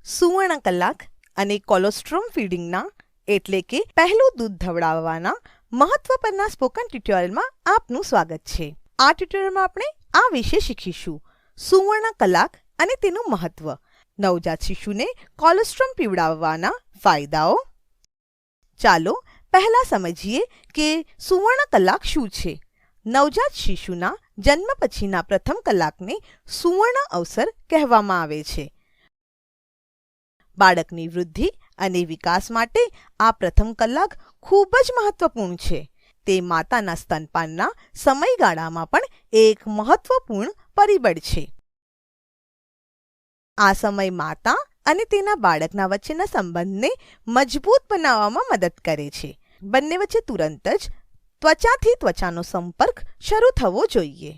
સુવર્ણ કલાક અને કોલોસ્ટ્રોમ ફીડિંગના એટલે કે પહેલું દૂધ ધવડાવવાના મહત્વ પરના સ્પોકન ટ્યુટોરિયલમાં આપનું સ્વાગત છે. આ ટ્યુટોરિયલમાં આપણે આ વિશે શીખીશું: સુવર્ણ કલાક અને તેનું મહત્વ, નવજાત શિશુને કોલોસ્ટ્રોમ પીવડાવવાના ફાયદાઓ. ચાલો પહેલા સમજીએ કે સુવર્ણ કલાક શું છે. નવજાત શિશુના જન્મ પછીના પ્રથમ કલાકને સુવર્ણ અવસર કહેવામાં આવે છે. બાળકની વૃદ્ધિ અને વિકાસ માટે આ પ્રથમ કલાક ખૂબ જ મહત્વપૂર્ણ છે. તે માતાના સ્તનપાનના સમયગાળામાં પણ એક મહત્વપૂર્ણ પરિબળ છે. આ સમય માતા અને તેના બાળકના વચ્ચેના સંબંધને મજબૂત બનાવવામાં મદદ કરે છે. બંને વચ્ચે તુરંત જ ત્વચાથી ત્વચાનો સંપર્ક શરૂ થવો જોઈએ.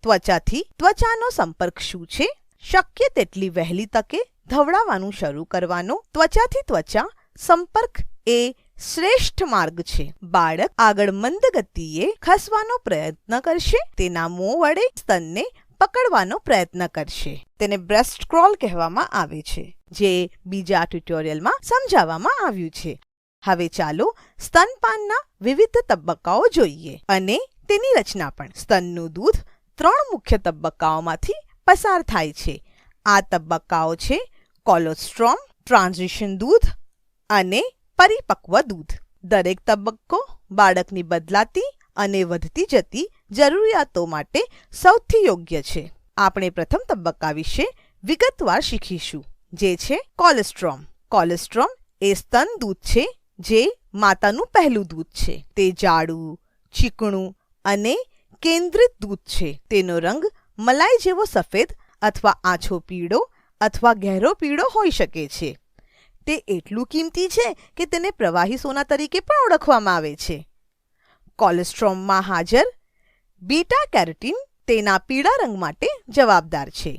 ત્વચાથી ત્વચાનો સંપર્ક શું છે? શક્ય તેટલી વહેલી તકે ધવડાવવાનું શરૂ કરવાનો ત્વચાથી ત્વચા સંપર્ક એ શ્રેષ્ઠ માર્ગ છે. બાળક આગળ મંદ ગતિએ ખસવાનો પ્રયત્ન કરશે, તેના મોં વડે સ્તનને પકડવાનો પ્રયત્ન કરશે. તેને બ્રેસ્ટ ક્રોલ કહેવામાં આવે છે, જે બીજા ટ્યુટોરિયલમાં સમજાવવામાં આવ્યું છે. હવે ચાલો સ્તનપાનના વિવિધ તબક્કાઓ જોઈએ અને તેની રચના પણ. સ્તનનું દૂધ 3 મુખ્ય તબક્કાઓમાંથી પસાર થાય છે. આ તબક્કાઓ છે કોલોસ્ટ્રોમ, ટ્રાન્ઝિશન દૂધ અને પરિપક્વ દૂધ. દરેક તબક્કો બાળકની બદલાતી અને વધતી જતી જરૂરિયાતો માટે સૌથી યોગ્ય છે. આપણે પ્રથમ તબક્કા વિશે વિગતવાર શીખીશું, જે છે કોલોસ્ટ્રોમ. કોલોસ્ટ્રોમ એ સ્તન દૂધ છે, જે માતાનું પહેલું દૂધ છે. તે જાડું, ચીકણું અને કેન્દ્રિત દૂધ છે. તેનો રંગ મલાઈ જેવો સફેદ અથવા આછો પીળો અથવા ગહેરો પીળો હોઈ શકે છે. તે એટલું કિંમતી છે કે તેને પ્રવાહી સોના તરીકે પણ ઓળખવામાં આવે છે. કોલોસ્ટ્રોમમાં હાજર બીટા કેરોટીન તેના પીળા રંગ માટે જવાબદાર છે.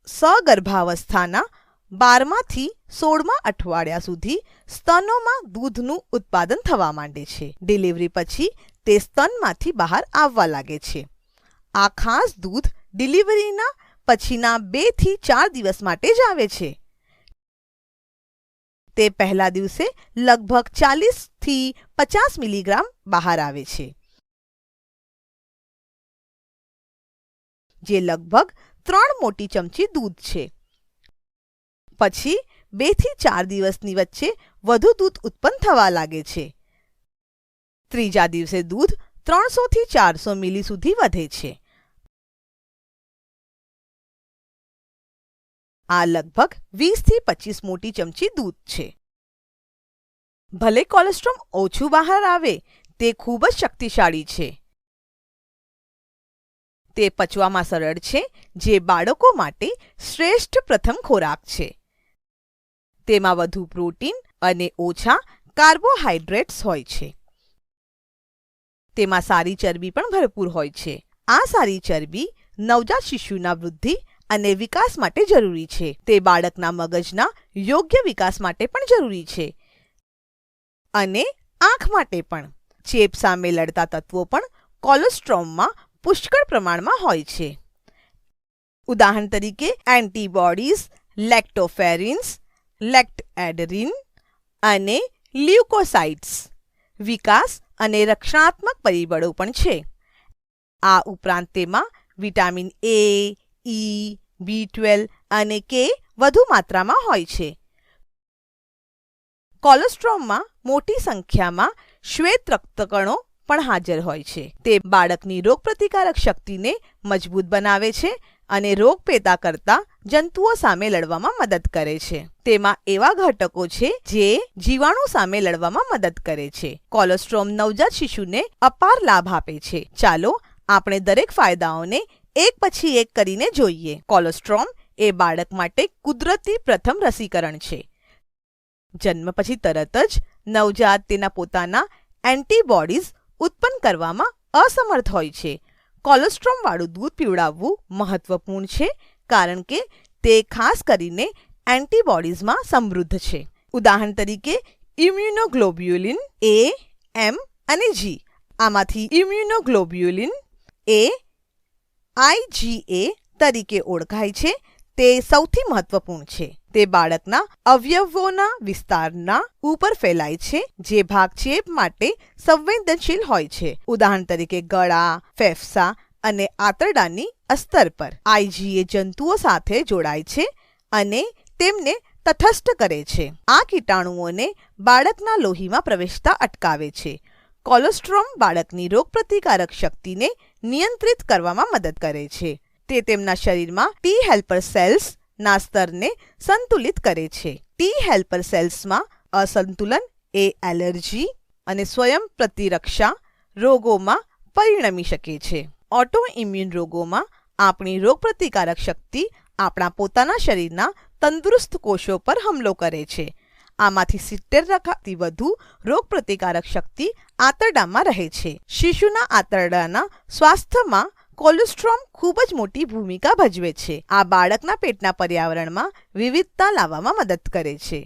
સગર્ભાવસ્થાના 12મા થી 16મા અઠવાડિયા સુધી સ્તનોમાં દૂધનું ઉત્પાદન થવા માંડે છે. ડિલિવરી પછી તે સ્તનમાંથી બહાર આવવા લાગે છે. આ ખાસ દૂધ ડિલિવરીના પછીના 2 થી 4 દિવસ માટે જ આવે છે. તે પહેલા દિવસે લગભગ 40 થી 50 મિલીગ્રામ બહાર આવે છે, જે લગભગ 3 મોટી ચમચી દૂધ છે. પછી 2 થી 4 દિવસની વચ્ચે વધુ દૂધ ઉત્પન્ન થવા લાગે છે. ત્રીજા દિવસે દૂધ 300 થી 400 મિલી સુધી વધે છે. આ લગભગ 20 થી 25 મોટી ચમચી દૂધ છે. ભલે કોલોસ્ટ્રોમ ઓછું બહાર આવે, તે ખૂબ જ શક્તિશાળી છે. તે પચવામાં સરળ છે, જે બાળકો માટે શ્રેષ્ઠ પ્રથમ ખોરાક છે. તેમાં વધુ પ્રોટીન અને ઓછા કાર્બોહાઈડ્રેટ્સ હોય છે. તેમાં સારી ચરબી પણ ભરપૂર હોય છે. આ સારી ચરબી નવજાત શિશુના વૃદ્ધિ અને વિકાસ માટે જરૂરી છે. તે બાળકના મગજના યોગ્ય વિકાસ માટે પણ જરૂરી છે અને આંખ માટે પણ. ચેપ સામે લડતા તત્વો પણ કોલોસ્ટ્રોમમાં પુષ્કળ પ્રમાણમાં હોય છે. ઉદાહરણ તરીકે એન્ટીબોડીઝ, લેક્ટોફેરિન્સ, લેક્ટએડરીન અને લ્યુકોસાઇટ્સ. વિકાસ અને રક્ષણાત્મક પરિબળો પણ છે. આ ઉપરાંત તેમાં વિટામિન A, E, B12 અને K વધુ માત્રામાં હોય છે. કોલોસ્ટ્રોમમાં મોટી સંખ્યામાં શ્વેત રક્તકણો પણ હાજર હોય છે. તે બાળકની રોગપ્રતિકારક શક્તિને મજબૂત બનાવે છે અને રોગ પેદા કરતા જંતુઓ સામે લડવામાં મદદ કરે છે. તેમાં એવા ઘટકો છે જે જીવાણુ સામે લડવામાં મદદ કરે છે. કોલોસ્ટ્રોમ નવજાત શિશુને અપાર લાભ આપે છે. ચાલો આપણે દરેક ફાયદાઓને એક પછી એક કરીને જોઈએ. કોલોસ્ટ્રોમ એ બાળક માટે કુદરતી પ્રથમ રસીકરણ છે. જન્મ પછી તરત જ નવજાત તેના પોતાના એન્ટીબોડીઝ ઉત્પન્ન કરવામાં અસમર્થ હોય છે. કોલોસ્ટ્રોમવાળું દૂધ પીવડાવવું મહત્વપૂર્ણ છે, કારણ કે તે ખાસ કરીને એન્ટીબોડીઝમાં સમૃદ્ધ છે. ઉદાહરણ તરીકે ઇમ્યુનોગ્લોબ્યુલિન A, M અને G. આમાંથી ઇમ્યુનોગ્લોબ્યુલિન A IgA તરીકે ઓળખાય છે તે સૌથી મહત્વપૂર્ણ છે. તે બાળકના અવયવોના વિસ્તારના ઉપર ફેલાય છે જે ભાગ ચેપ માટે સંવેદનશીલ હોય છે. ઉદાહરણ તરીકે ગળા, ફેફસા અને આંતરડાની અસ્તર પર. IgA જંતુઓ સાથે જોડાય છે અને તેમને તટસ્થ કરે છે. આ કીટાણુઓને બાળકના લોહીમાં પ્રવેશતા અટકાવે છે. કોલોસ્ટ્રોમ બાળકની રોગપ્રતિકારક શક્તિને નિયંત્રિત કરવામાં મદદ કરે છે. તે તેમના શરીરમાં ટી હેલ્પર સેલ્સ ના સ્તરને સંતુલિત કરે છે. ટી હેલ્પર સેલ્સમાં અસંતુલન એ એલર્જી અને સ્વયં પ્રતિરક્ષા રોગોમાં પરિણમી શકે છે. ઓટોઇમ્યુન રોગોમાં આપણી રોગપ્રતિકારક શક્તિ આપણા પોતાના શરીરના તંદુરસ્ત કોષો પર હુમલો કરે છે. આમાંથી 70% વધુ રોગપ્રતિકારક શક્તિ આંતરડામાં રહે છે. શિશુના આંતરડાના સ્વાસ્થ્યમાં કોલોસ્ટ્રોમ ખૂબ જ મોટી ભૂમિકા ભજવે છે. આ બાળકના પેટના પર્યાવરણમાં વિવિધતા લાવવામાં મદદ કરે છે.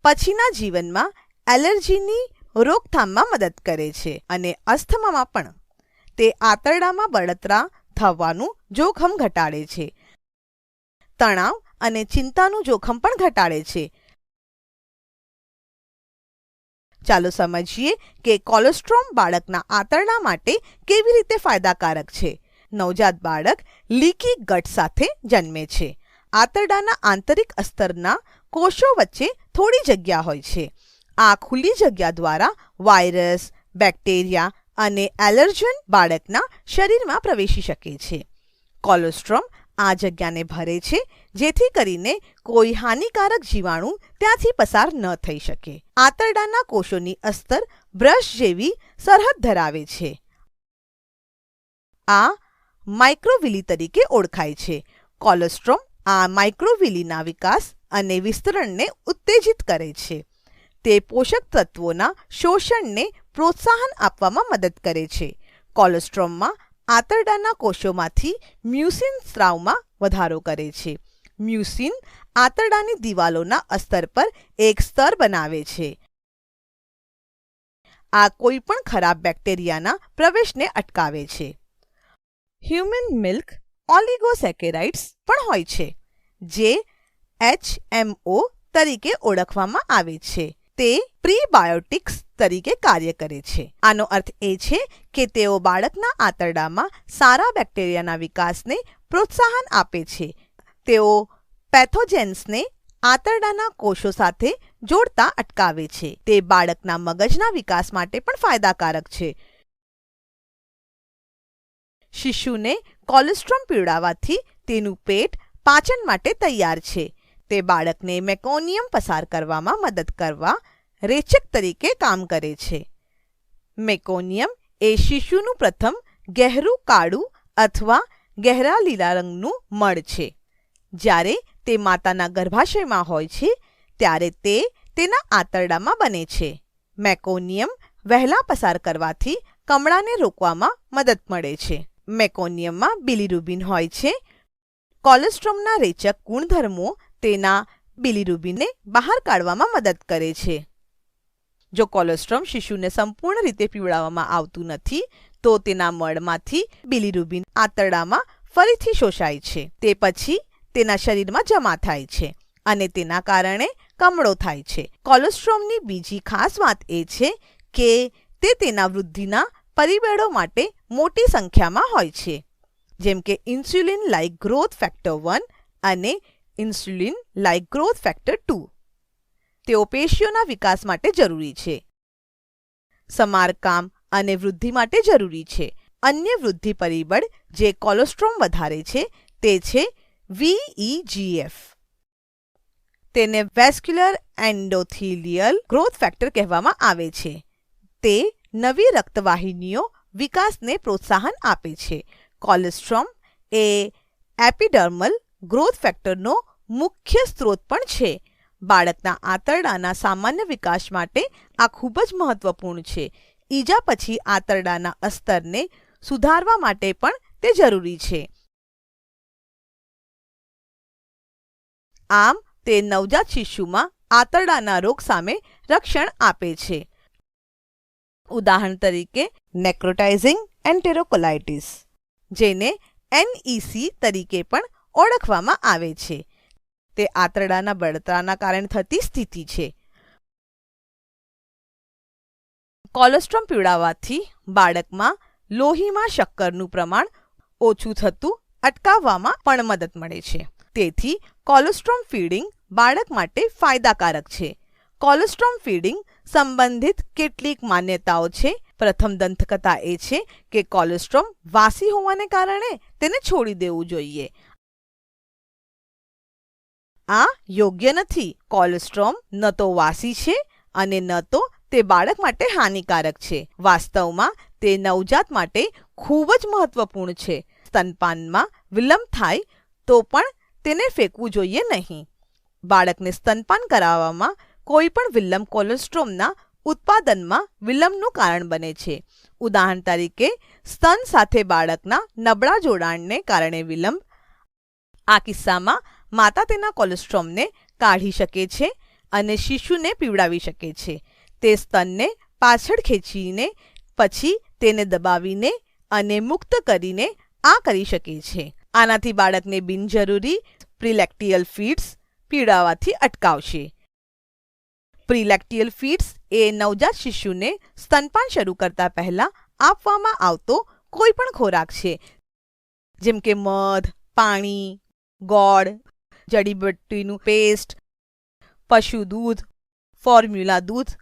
પછીના જીવનમાં એલર્જીની રોકથામમાં મદદ કરે છે અને અસ્થમામાં પણ. તે આંતરડામાં બળતરા થવાનું જોખમ ઘટાડે છે. તણાવ અને ચિંતાનું જોખમ પણ ઘટાડે છે. ચાલો સમજીએ કે કોલોસ્ટ્રોમ બાળકના આંતરડા માટે કેવી રીતે ફાયદાકારક છે. નવજાત બાળક લીકી ગટ સાથે જન્મે છે. આંતરડાના આંતરિક અસ્તરના કોષો વચ્ચે થોડી જગ્યા હોય છે. આ ખુલ્લી જગ્યા દ્વારા વાયરસ, બેક્ટેરિયા અને એલર્જન બાળકના શરીરમાં પ્રવેશી શકે છે. કોલોસ્ટ્રોમ આ જગ્યાને ભરે છે જેથી કરીને કોઈ હાનિકારક જીવાણુ ત્યાંથી પસાર ન થઈ શકે. આંતરડાના કોષોની અસ્તર બ્રશ જેવી સરહદ ધરાવે છે. આ માઇક્રોવિલી તરીકે ઓળખાય છે. કોલોસ્ટ્રોમ આ માઇક્રોવિલીના વિકાસ અને વિસ્તરણને ઉત્તેજિત કરે છે. તે પોષક તત્વોના શોષણને પ્રોત્સાહન આપવામાં મદદ કરે છે. કોલોસ્ટ્રોમમાં આંતરડાના કોષોમાંથી મ્યુસિન સ્રાવમાં વધારો કરે છે. મ્યુસિન આંતરડાની દિવાલોના અસ્તર પર એક સ્તર બનાવે છે. આ કોઈ પણ ખરાબ બેક્ટેરિયાના પ્રવેશને અટકાવે છે. હ્યુમન મિલ્ક ઓલિગોસેકેરાઇડ્સ પણ હોય છે જે HMO તરીકે ઓળખવામાં આવે છે. તે પ્રીબાયોટિક્સ તરીકે કાર્ય કરે છે. આનો અર્થ એ છે કે તેઓ બાળકના આંતરડામાં સારા બેક્ટેરિયાના વિકાસને પ્રોત્સાહન આપે છે. તેઓ પેથોજેન્સને આંતરડાના કોષો સાથે જોડતા અટકાવે છે. તે બાળકના મગજના વિકાસ માટે પણ ફાયદાકારક છે. શિશુને કોલોસ્ટ્રોમ પીવડાવવાથી તેનું પેટ પાચન માટે તૈયાર છે. તે બાળકને મેકોનિયમ પસાર કરવામાં મદદ કરવા રેચક તરીકે કામ કરે છે. મેકોનિયમ એ શિશુનું પ્રથમ ગહેરું કાળું અથવા ગહેરા લીલા રંગનું મળ છે. જ્યારે તે માતાના ગર્ભાશયમાં હોય છે ત્યારે તે તેના આંતરડામાં બને છે. મેકોનિયમ વહેલા પસાર કરવાથી કમળાને રોકવામાં મદદ મળે છે. મેકોનિયમમાં બિલિરુબિન હોય છે. કોલોસ્ટ્રોમના રેચક ગુણધર્મો તેના બિલિરુબિનને બહાર કાઢવામાં મદદ કરે છે. જો કોલોસ્ટ્રોમ શિશુને સંપૂર્ણ રીતે પીવડાવવામાં આવતું નથી તો તેના મળમાંથી બિલિરુબિન આંતરડામાં ફરીથી શોષાય છે. તે પછી તેના શરીરમાં જમા થાય છે અને તેના કારણે કમળો થાય છે. કોલોસ્ટ્રોમની બીજી ખાસ વાત એ છે કે તે તેના વૃદ્ધિના પરિબળો માટે મોટી સંખ્યામાં હોય છે, જેમ કે ઇન્સ્યુલિન લાઇક ગ્રોથ ફેક્ટર 1 અને ઇન્સ્યુલિન લાઇક ગ્રોથ ફેક્ટર 2. તેઓ પેશીઓના વિકાસ માટે જરૂરી છે, સમારકામ અને વૃદ્ધિ માટે જરૂરી છે. અન્ય વૃદ્ધિ પરિબળ જે કોલોસ્ટ્રોમ વધારે છે તે છે VEGF. તેને વેસ્ક્યુલર એન્ડોથેલિયલ ગ્રોથ ફેક્ટર કહેવામાં આવે છે. તે નવી રક્તવાહિનીઓ વિકાસને પ્રોત્સાહન આપે છે. કોલોસ્ટ્રોમ એ એપિડર્મલ ગ્રોથ ફેક્ટરનો મુખ્ય સ્ત્રોત પણ છે. બાળકના આંતરડાના સામાન્ય વિકાસ માટે આ ખૂબ જ મહત્વપૂર્ણ છે. ઈજા પછી આંતરડાના અસ્તરને સુધારવા માટે પણ તે જરૂરી છે. આમ તે નવજાત શિશુમાં આંતરડાના રોગ સામે રક્ષણ આપે છે. ઉદાહરણ તરીકે નેક્રોટાઇઝિંગ એન્ટેરોકોલાઇટિસ, જેને NEC તરીકે પણ ઓળખવામાં આવે છે. તે આંતરડાના બળતરાના કારણે થતી સ્થિતિ છે. કોલોસ્ટ્રમ પીવડાવવાથી બાળકમાં લોહીમાં શક્કરનું પ્રમાણ ઓછું થતું અટકાવવામાં પણ મદદ મળે છે. તેથી કોલોસ્ટ્રમ ફીડિંગ બાળક માટે ફાયદાકારક છે. કોલોસ્ટ્રમ ફીડિંગ સંબંધિત કેટલીક માન્યતાઓ છે. પ્રથમ દંતકથા એ છે કે કોલોસ્ટ્રમ વાસી હોવાને કારણે તેને છોડી દેવું જોઈએ. આ યોગ્ય નથી. કોલોસ્ટ્રમ ન તો વાસી છે અને ન તો તે બાળક માટે હાનિકારક છે. વાસ્તવમાં તે નવજાત માટે ખૂબ જ મહત્વપૂર્ણ છે. સ્તનપાનમાં વિલંબ થાય તો પણ તેને ફેંકવું જોઈએ નહીં. બાળકને સ્તનપાન કરાવવામાં કોઈ પણ વિલંબ કોલોસ્ટ્રમના ઉત્પાદનમાં વિલંબનું કારણ બને છે. ઉદાહરણ તરીકે, સ્તન સાથે બાળકના નબળા જોડાણને કારણે વિલંબ. આ કિસ્સામાં માતા તેના કોલોસ્ટ્રમને કાઢી શકે છે અને શિશુને પીવડાવી શકે છે. તે સ્તનને પાછળ ખેંચીને પછી તેને દબાવીને અને મુક્ત કરીને આ કરી શકે છે. આનાથી બાળકને બિનજરૂરી પ્રીલેક્ટિયલ ફીડ્સ પીવડાવવાથી અટકાવશે. પ્રીલેક્ટિયલ ફીડ્સ એ નવજાત શિશુને સ્તનપાન શરૂ કરતા પહેલા આપવામાં આવતો કોઈ પણ ખોરાક છે, જેમ કે મધ, પાણી, ગોળ, જડીબુટ્ટીનું પેસ્ટ, પશુ દૂધ, ફોર્મ્યુલા દૂધ.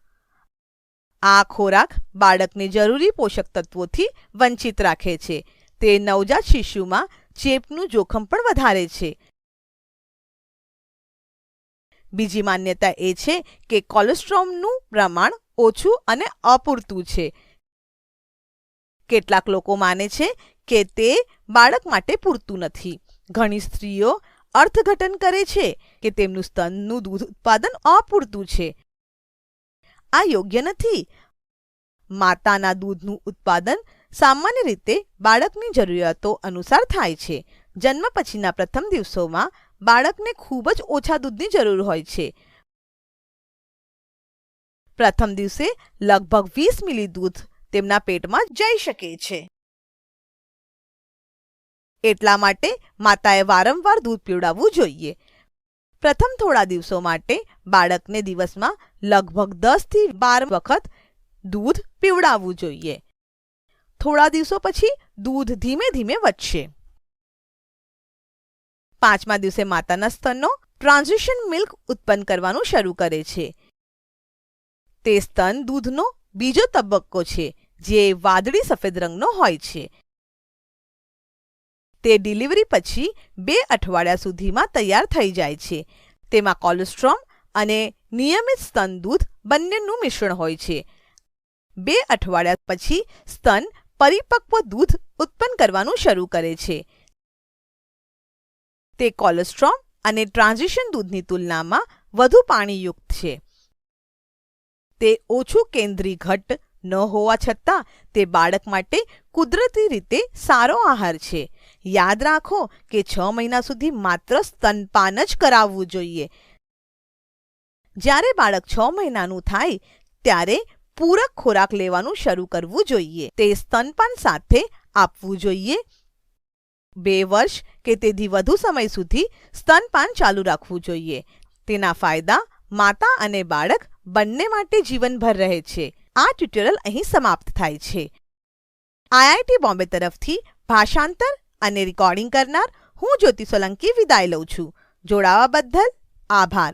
આ ખોરાક બાળકને જરૂરી પોષક તત્વોથી વંચિત રાખે છે. તે નવજાત શિશુમાં ચેપનું જોખમ પણ વધારે છે. બીજી માન્યતા એ છે કે કોલોસ્ટ્રમનું પ્રમાણ ઓછું અને અપૂરતું છે. કેટલાક લોકો માને છે કે તે બાળક માટે પૂરતું નથી. ઘણી સ્ત્રીઓ અર્થઘટન કરે છે કે તેમનું સ્તનનું દૂધ ઉત્પાદન અપૂરતું છે. આ યોગ્ય નથી. માતાના દૂધનું ઉત્પાદન સામાન્ય રીતે બાળકની જરૂરિયાતો અનુસાર થાય છે. જન્મ પછીના પ્રથમ દિવસોમાં બાળકને ખૂબ જ ઓછા દૂધની જરૂર હોય છે. પ્રથમ દિવસે લગભગ 20 મિલી દૂધ તેમના પેટમાં જઈ શકે છે. એટલા માટે માતાએ વારંવાર દૂધ પીવડાવવું જોઈએ. પ્રથમ થોડા દિવસો માટે બાળકને દિવસમાં લગભગ 10 થી 12 વખત દૂધ પીવડાવવું જોઈએ. થોડા દિવસો પછી દૂધ ધીમે ધીમે વધશે. 5મા દિવસે માતાના સ્તનો ટ્રાન્ઝિશન મિલ્ક ઉત્પન્ન કરવાનું શરૂ કરે છે. તે સ્તન દૂધનો બીજો તબક્કો છે, જે વાદળી સફેદ રંગનો હોય છે. તે ડિલિવરી પછી 2 અઠવાડિયા સુધીમાં તૈયાર થઈ જાય છે. તેમાં કોલોસ્ટ્રમ અને નિયમિત સ્તન દૂધ બંનેનું મિશ્રણ હોય છે. 2 અઠવાડિયા પછી સ્તન પરિપક્વ દૂધ ઉત્પન્ન કરવાનું શરૂ કરે છે. તે કોલોસ્ટ્રમ અને ટ્રાન્ઝિશન દૂધની તુલનામાં વધુ પાણીયુક્ત છે. તે ઓછું કેન્દ્રીયઘટ્ટ ન હોવા છતાં તે બાળક માટે કુદરતી રીતે સારો આહાર છે. યાદ રાખો કે 6 મહિના સુધી માત્ર સ્તનપાન જ કરાવવું જોઈએ. જ્યારે બાળક 6 મહિનાનું થાય ત્યારે પૂરક ખોરાક લેવાનું શરૂ કરવું જોઈએ. તે સ્તનપાન સાથે આપવું જોઈએ. 2 વર્ષ કે તેથી વધુ સમય સુધી સ્તનપાન ચાલુ રાખવું જોઈએ. તેના ફાયદા માતા અને બાળક બંને માટે જીવનભર રહે છે. આ ટ્યુટોરિયલ અહીં સમાપ્ત થાય છે. IIT બોમ્બે તરફથી ભાષાંતર અને રેકોર્ડિંગ કરનાર હું જ્યોતિ સોલંકી વિદાય લઉં છું. જોડાવા બદલ આભાર.